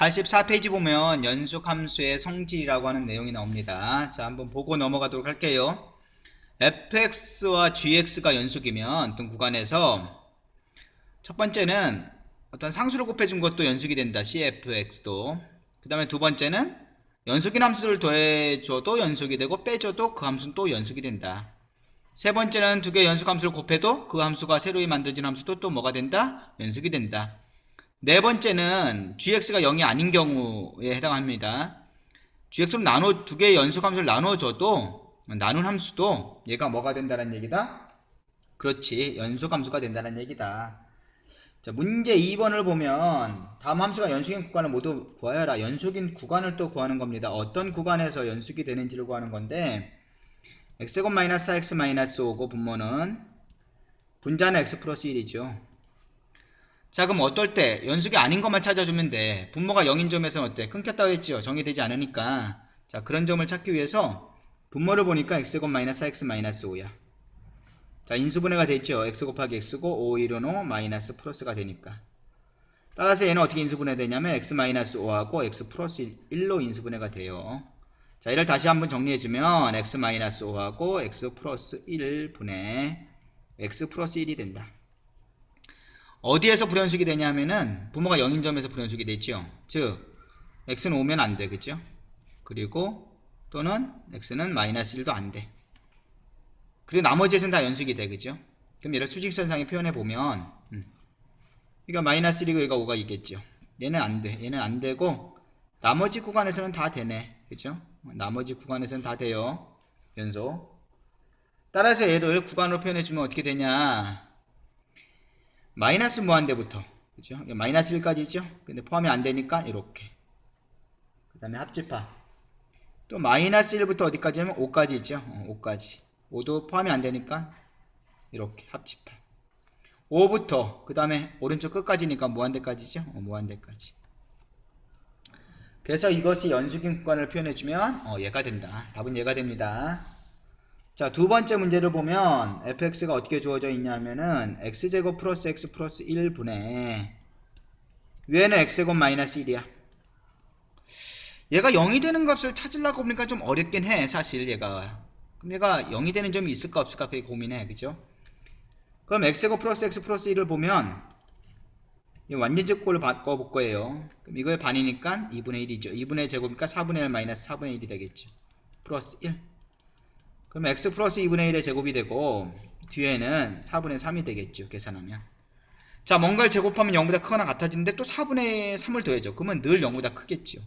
84페이지 보면 연속함수의 성질이라고 하는 내용이 나옵니다. 자, 한번 보고 넘어가도록 할게요. fx와 gx가 연속이면 어떤 구간에서 첫 번째는 어떤 상수를 곱해준 것도 연속이 된다. cfx도. 그 다음에 두 번째는 연속인 함수들을 더해줘도 연속이 되고 빼줘도 그 함수는 또 연속이 된다. 세 번째는 두 개의 연속 함수를 곱해도 그 함수가 새로이 만들어진 함수도 또 뭐가 된다? 연속이 된다. 네 번째는 gx가 0이 아닌 경우에 해당합니다. gx로 두 개의 연속 함수를 나눠줘도 나눈 함수도 얘가 뭐가 된다는 얘기다? 그렇지, 연속 함수가 된다는 얘기다. 자, 문제 2번을 보면 다음 함수가 연속인 구간을 모두 구하여라. 연속인 구간을 또 구하는 겁니다. 어떤 구간에서 연속이 되는지를 구하는 건데 x제곱 마이너스 4x 마이너스 5고 분모는 분자는 x 플러스 1이죠. 자, 그럼 어떨 때 연속이 아닌 것만 찾아주면 돼. 분모가 0인 점에서는 어때? 끊겼다고 했죠. 정의되지 않으니까. 자, 그런 점을 찾기 위해서 분모를 보니까 x제곱 마이너스 4x 마이너스 5야. 자, 인수분해가 됐죠. x 곱하기 x고 5, 1은 5 마이너스 플러스가 되니까. 따라서 얘는 어떻게 인수분해 되냐면 x 마이너스 5하고 x 플러스 1로 인수분해가 돼요. 자, 이를 다시 한번 정리해주면 x 마이너스 5하고 x 플러스 1 분의 x 플러스 1이 된다. 어디에서 불연속이 되냐면은 분모가 0인 점에서 불연속이 되죠. 즉 x는 오면 안 돼, 그죠? 그리고 또는 x는 마이너스 1도 안 돼. 그리고 나머지에서는 다 연속이 돼, 그죠? 그럼 얘를 수직선상에 표현해 보면 이거 마이너스 1이고 이거 5가 있겠죠. 얘는 안 돼, 얘는 안 되고 나머지 구간에서는 다 되네, 그죠? 나머지 구간에서는 다 돼요, 연속. 따라서 얘를 구간으로 표현해 주면 어떻게 되냐? 마이너스 무한대부터, 그죠? 마이너스 1까지죠? 근데 포함이 안 되니까 이렇게. 그 다음에 합집합. 또 마이너스 1부터 어디까지 하면 5까지 있죠? 5까지. 5도 포함이 안 되니까 이렇게 합집합. 5부터 그 다음에 오른쪽 끝까지니까 무한대까지죠? 무한대까지. 그래서 이것이 연속인 구간을 표현해주면 얘가 된다. 답은 얘가 됩니다. 자, 두 번째 문제를 보면 fx가 어떻게 주어져 있냐면은 x제곱 플러스 x 플러스 1분의 위에는 x제곱 마이너스 1이야. 얘가 0이 되는 값을 찾으려고 보니까 좀 어렵긴 해, 사실 얘가. 그럼 얘가 0이 되는 점이 있을까 없을까 그게 고민해, 그죠? 그럼 x제곱 플러스 x 플러스 1을 보면 이 완전제곱을 바꿔볼 거예요. 그럼 이거의 반이니까 2분의 1이죠. 2분의 제곱이니까 4분의 1 마이너스 4분의 1이 되겠죠. 플러스 1. 그럼 x 플러스 2분의 1의 제곱이 되고 뒤에는 4분의 3이 되겠죠, 계산하면. 자, 뭔가를 제곱하면 0보다 크거나 같아지는데 또 4분의 3을 더해줘. 그러면 늘 0보다 크겠죠.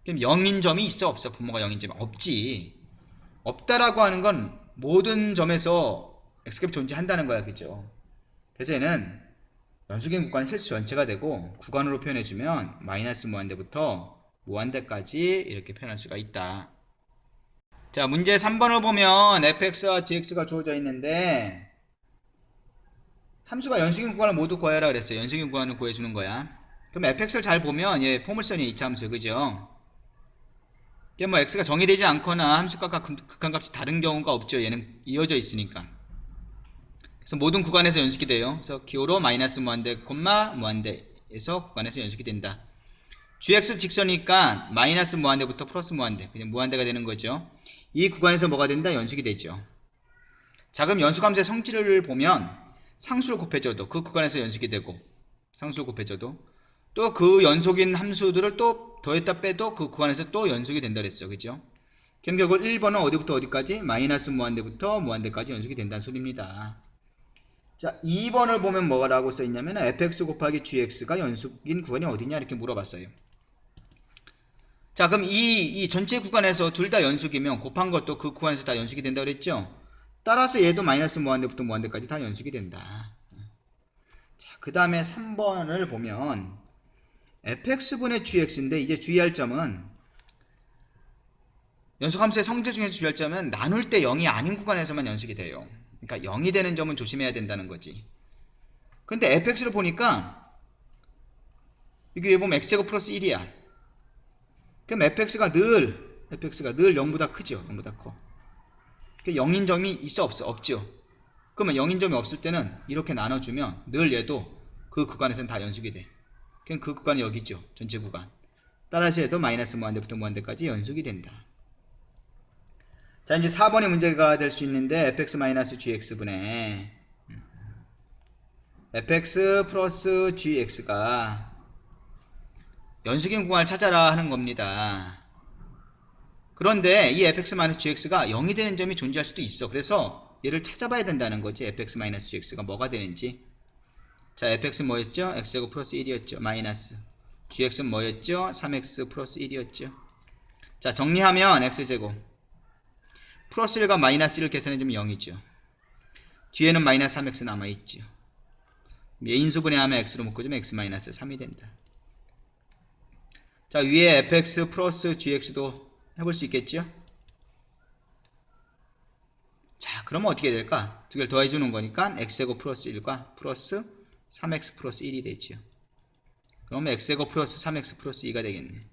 그럼 0인 점이 있어 없어? 분모가 0인 점이 없지. 없다라고 하는 건 모든 점에서 x값이 존재한다는 거야, 그죠? 그래서 얘는 연속인 구간의 실수 전체가 되고 구간으로 표현해주면 마이너스 무한대부터 무한대까지 이렇게 표현할 수가 있다. 자, 문제 3번을 보면 fx와 gx가 주어져 있는데 함수가 연속인 구간을 모두 구하라 그랬어요. 연속인 구간을 구해주는 거야. 그럼 fx를 잘 보면 얘 포물선이 2차 함수예요, 그죠? 이게 뭐 x가 정의되지 않거나 함수값과 극한값이 다른 경우가 없죠. 얘는 이어져 있으니까. 그래서 모든 구간에서 연속이 돼요. 그래서 기호로 마이너스 무한대, 콤마 무한대에서 구간에서 연속이 된다. gx 직선이니까 마이너스 무한대부터 플러스 무한대, 그냥 무한대가 되는 거죠. 이 구간에서 뭐가 된다? 연속이 되죠. 자, 그럼 연속함수의 성질을 보면 상수를 곱해줘도 그 구간에서 연속이 되고 상수를 곱해줘도 또 그 연속인 함수들을 또 더했다 빼도 그 구간에서 또 연속이 된다 그랬어, 그죠? 그럼 결국 1번은 어디부터 어디까지? 마이너스 무한대부터 무한대까지 연속이 된다는 소리입니다. 자, 2번을 보면 뭐라고 써있냐면 fx 곱하기 gx가 연속인 구간이 어디냐 이렇게 물어봤어요. 자, 그럼 이 전체 구간에서 둘 다 연속이면 곱한 것도 그 구간에서 다 연속이 된다고 그랬죠? 따라서 얘도 마이너스 무한대부터 무한대까지 다 연속이 된다. 자, 그 다음에 3번을 보면 fx분의 gx인데 이제 주의할 점은 연속함수의 성질 중에서 주의할 점은 나눌 때 0이 아닌 구간에서만 연속이 돼요. 그러니까 0이 되는 점은 조심해야 된다는 거지. 근데 fx를 보니까 이게 보면 x제곱 플러스 1이야. 그럼 fx가 늘 0보다 크죠. 0보다 커. 0인 점이 있어 없어? 없죠. 그러면 0인 점이 없을 때는 이렇게 나눠주면 늘 얘도 그 구간에서는 다 연속이 돼. 그럼 그 구간이 여기죠. 전체 구간. 따라서 해도 마이너스 무한대부터 무한대까지 연속이 된다. 자, 이제 4번의 문제가 될 수 있는데 fx-gx분의 fx 플러스 gx가 연속인 구간을 찾아라 하는 겁니다. 그런데 이 fx-gx가 0이 되는 점이 존재할 수도 있어. 그래서 얘를 찾아봐야 된다는 거지. fx-gx가 뭐가 되는지. 자, fx는 뭐였죠? x제곱 플러스 1이었죠. 마이너스 gx는 뭐였죠? 3x 플러스 1이었죠. 자, 정리하면 x제곱 플러스 1과 마이너스 1을 계산해주면 0이죠. 뒤에는 마이너스 3x 남아있죠. 인수분해하면 x로 묶어주면 x-3이 된다. 자, 위에 fx 플러스 gx도 해볼 수 있겠죠? 자, 그러면 어떻게 될까? 두 개를 더해주는 거니까 x제곱 플러스 1과 플러스 3x 플러스 1이 되죠. 그러면 x제곱 플러스 3x 플러스 2가 되겠네.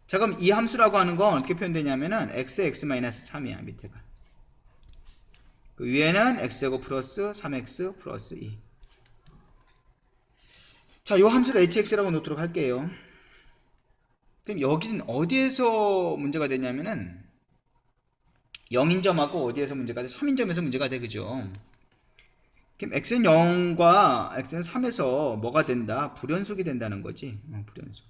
자, 그럼 이 함수라고 하는 건 어떻게 표현되냐면은 x-3이야. 밑에가. 그 위에는 x제곱 플러스 3x 플러스 2. 자, 요 함수를 hx라고 놓도록 할게요. 그럼 여기는 어디에서 문제가 되냐면은 0인점하고 어디에서 문제가 돼? 3인점에서 문제가 돼. 그죠? 그럼 x는 0과 x는 3에서 뭐가 된다? 불연속이 된다는 거지. 불연속.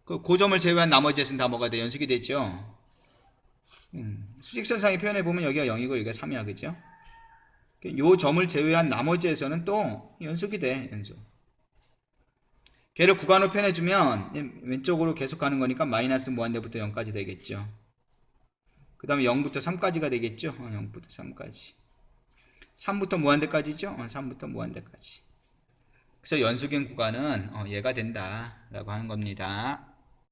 그 고점을 제외한 나머지에서는 다 뭐가 돼? 연속이 되죠. 수직선상에 표현해보면 여기가 0이고 여기가 3이야. 그죠? 요 점을 제외한 나머지에서는 또 연속이 돼. 연속. 걔를 구간으로 표현해주면 왼쪽으로 계속 가는 거니까 마이너스 무한대부터 0까지 되겠죠. 그 다음에 0부터 3까지가 되겠죠. 0부터 3까지. 3부터 무한대까지죠. 3부터 무한대까지. 그래서 연속인 구간은 얘가 된다 라고 하는 겁니다.